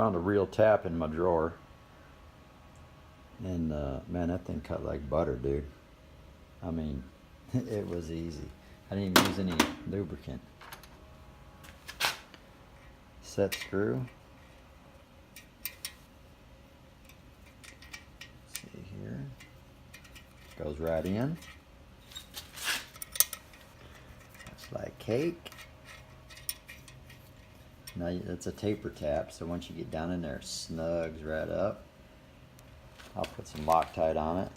found a real tap in my drawer. And man, that thing cut like butter, dude. I mean, it was easy. I didn't even use any lubricant. Set screw. Let's see here. Goes right in. That's like cake. Now it's a taper tap, so once you get down in there, it snugs right up. I'll put some Loctite on it.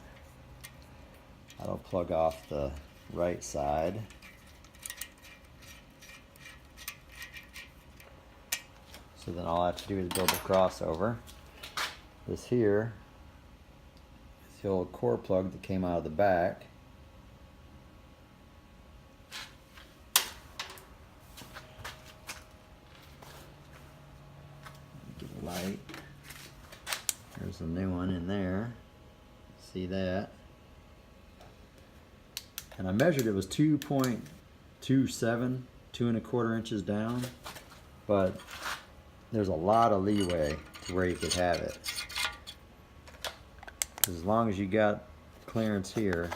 That'll plug off the right side. So then all I have to do is build a crossover. This here is the old core plug that came out of the back. Get a light. There's a new one in there. See that? And I measured it was 2.27, 2¼ inches down, but there's a lot of leeway to where you could have it. As long as you got clearance here,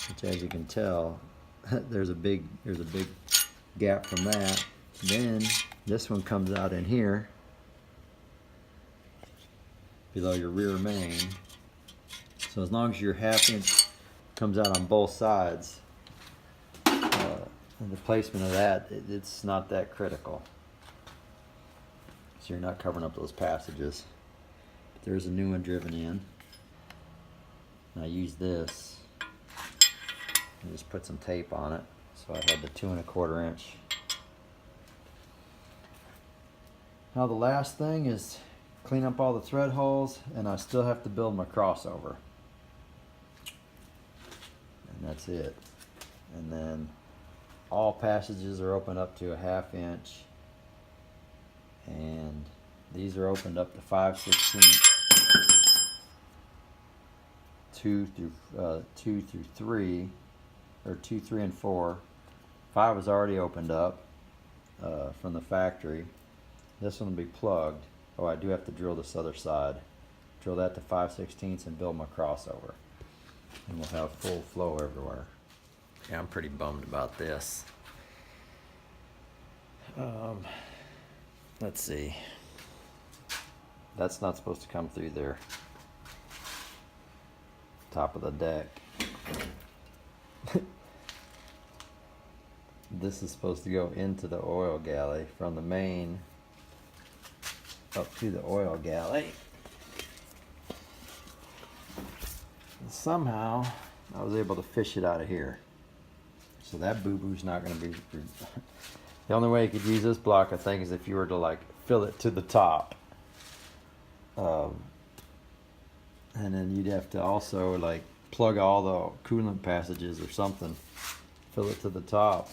which as you can tell, there's a big gap from that. Then this one comes out in here below your rear main. So as long as your 1/2 inch comes out on both sides, and the placement of that, it's not that critical. So you're not covering up those passages. But there's a new one driven in. And I use this and just put some tape on it. So I had the 2¼ inch. Now the last thing is clean up all the thread holes, and I still have to build my crossover. And that's it. And then all passages are opened up to a 1/2 inch, and these are opened up to 5/16, 2 through 3, or 2, 3, and 4. 5 was already opened up from the factory. This one will be plugged. Oh, I do have to drill this other side. Drill that to 5/16 and build my crossover. And we'll have full flow everywhere. Yeah, I'm pretty bummed about this. Let's see. That's not supposed to come through there. Top of the deck. This is supposed to go into the oil galley from the main up to the oil galley. And somehow I was able to fish it out of here. So that boo-boo's not going to be... The only way you could use this block, I think, is if you were to like fill it to the top. And then you'd have to also like plug all the coolant passages or something, fill it to the top,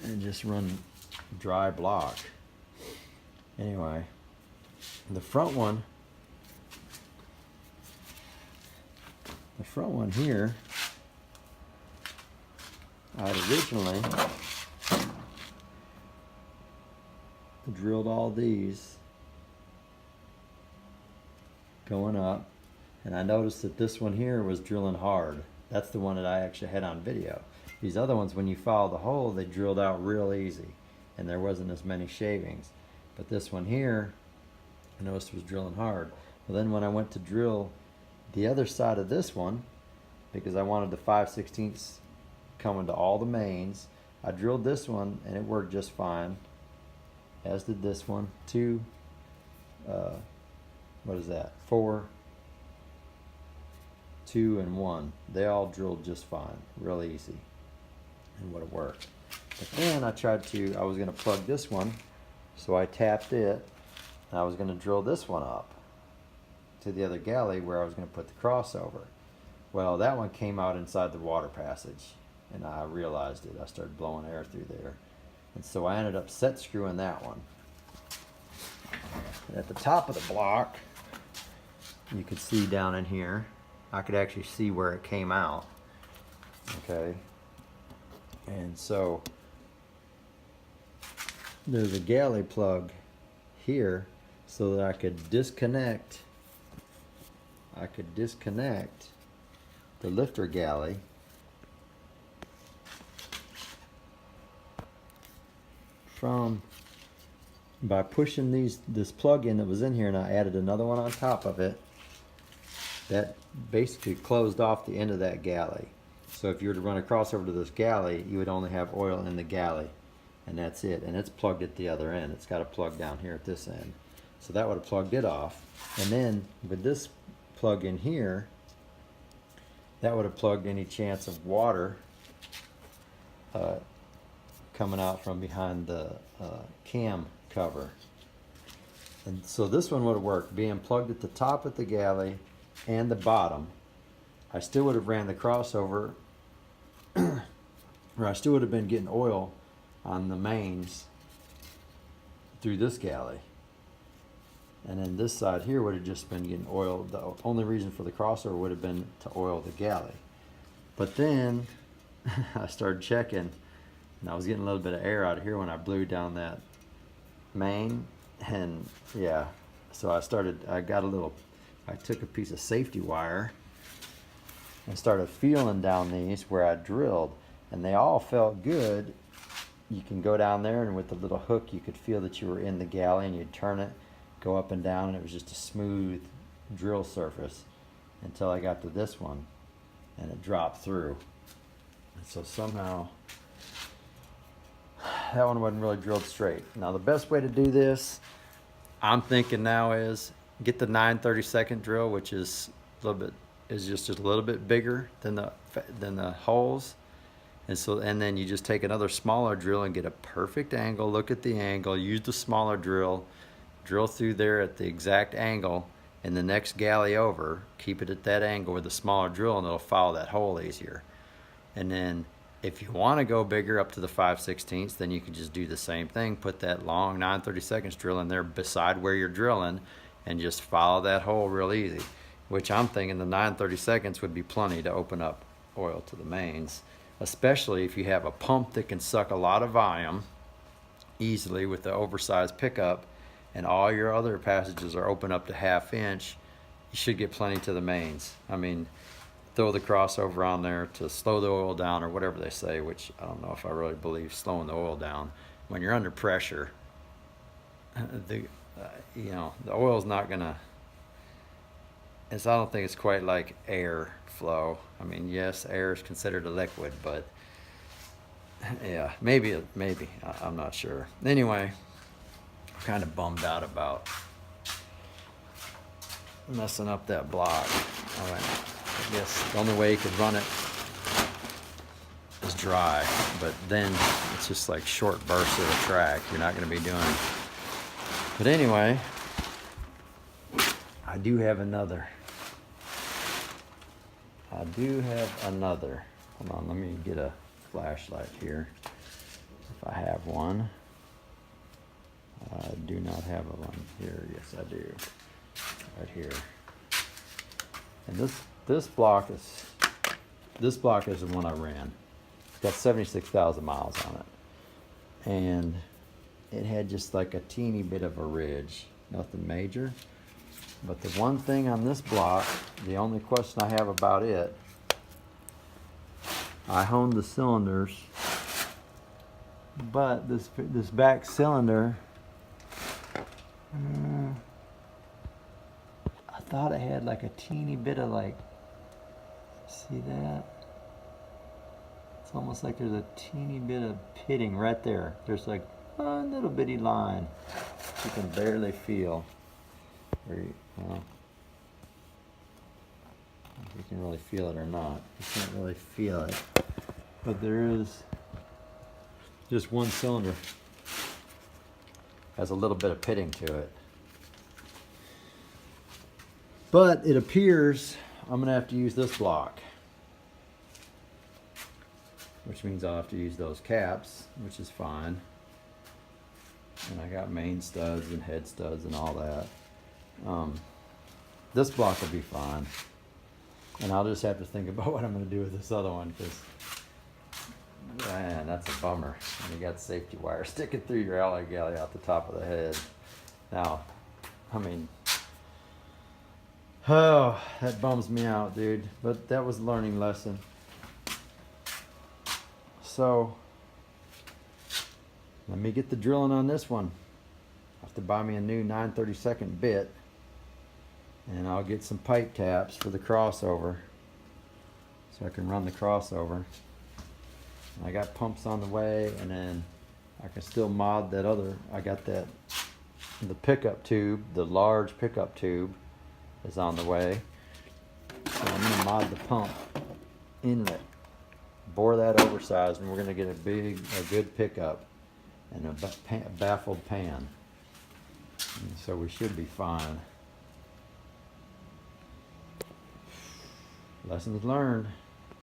and just run dry block. Anyway, the front one here, I had originally drilled all these going up, and I noticed that this one here was drilling hard. That's the one that I actually had on video. These other ones, when you follow the hole, they drilled out real easy, and there wasn't as many shavings. But this one here, I noticed was drilling hard. Well, then when I went to drill the other side of this one, because I wanted the 5/16 coming to all the mains, I drilled this one and it worked just fine, as did this one. 2, what is that? 4, 2, and 1. They all drilled just fine, real easy, and would have worked. But then I was going to plug this one, so I tapped it, and I was going to drill this one up to the other galley where I was going to put the crossover. Well, that one came out inside the water passage, and I realized it. I started blowing air through there, and so I ended up set screwing that one. And at the top of the block, you could see down in here, I could actually see where it came out. Okay, and so there's a galley plug here so that I could disconnect the lifter galley from, by pushing this plug in that was in here, and I added another one on top of it that basically closed off the end of that galley. So if you were to run across over to this galley, you would only have oil in the galley, and that's it. And it's plugged at the other end. It's got a plug down here at this end. So that would have plugged it off. And then with this plug in here, that would have plugged any chance of water coming out from behind the cam cover. And so this one would have worked, being plugged at the top of the galley and the bottom. I still would have ran the crossover, or I still would have been getting oil on the mains through this galley. And then this side here would have just been getting oil. The only reason for the crossover would have been to oil the galley. But then I started checking, and I was getting a little bit of air out of here when I blew down that main. And yeah, so I took a piece of safety wire and started feeling down these where I drilled, and they all felt good. You can go down there, and with the little hook you could feel that you were in the galley, and you'd turn it, go up and down, and it was just a smooth drill surface until I got to this one and it dropped through. And so somehow that one wasn't really drilled straight. Now the best way to do this, I'm thinking now, is get the 9/32 drill, which is just a little bit bigger than the holes. And then you just take another smaller drill and get a perfect angle. Look at the angle, use the smaller drill, drill through there at the exact angle, and the next galley over, keep it at that angle with the smaller drill, and it'll follow that hole easier. And then if you want to go bigger up to the 5/16, then you can just do the same thing. Put that long 9/32 drill in there beside where you're drilling and just follow that hole real easy, which I'm thinking the 9/32 would be plenty to open up oil to the mains, especially if you have a pump that can suck a lot of volume easily with the oversized pickup, and all your other passages are open up to 1/2 inch. You should get plenty to the mains. I mean, throw the crossover on there to slow the oil down, or whatever they say, which I don't know if I really believe slowing the oil down. When you're under pressure, the oil's not gonna, I don't think it's quite like air flow. I mean, yes, air is considered a liquid, but yeah, maybe, I'm not sure. Anyway, I'm kind of bummed out about messing up that block. All right. I guess the only way you could run it is dry, but then it's just like short bursts of the track. You're not going to be doing. But anyway, I do have another. Hold on, let me get a flashlight here. If I have one. I do not have one here. Yes, I do. Right here. And this block is the one I ran. It's got 76,000 miles on it, and it had just like a teeny bit of a ridge, nothing major. But the one thing on this block, the only question I have about it, I honed the cylinders, but this back cylinder, I thought it had like a teeny bit of like, see that? It's almost like there's a teeny bit of pitting right there. There's like a little bitty line you can barely feel. Well, if you can really feel it or not. You can't really feel it. But there is just one cylinder has a little bit of pitting to it. But it appears I'm going to have to use this block, which means I'll have to use those caps, which is fine. And I got main studs and head studs and all that. This block will be fine. And I'll just have to think about what I'm going to do with this other one, because, man, that's a bummer. And you got safety wire sticking through your alley galley out the top of the head. Now, I mean, oh, that bums me out, dude. But that was a learning lesson. So, let me get the drilling on this one. I have to buy me a new 9/32 bit. And I'll get some pipe taps for the crossover. So I can run the crossover. I got pumps on the way, and then I can still mod that other. I got the pickup tube, the large pickup tube is on the way. So I'm gonna mod the pump inlet, bore that oversized, and we're gonna get a good pickup and a baffled pan. And so we should be fine. Lessons learned.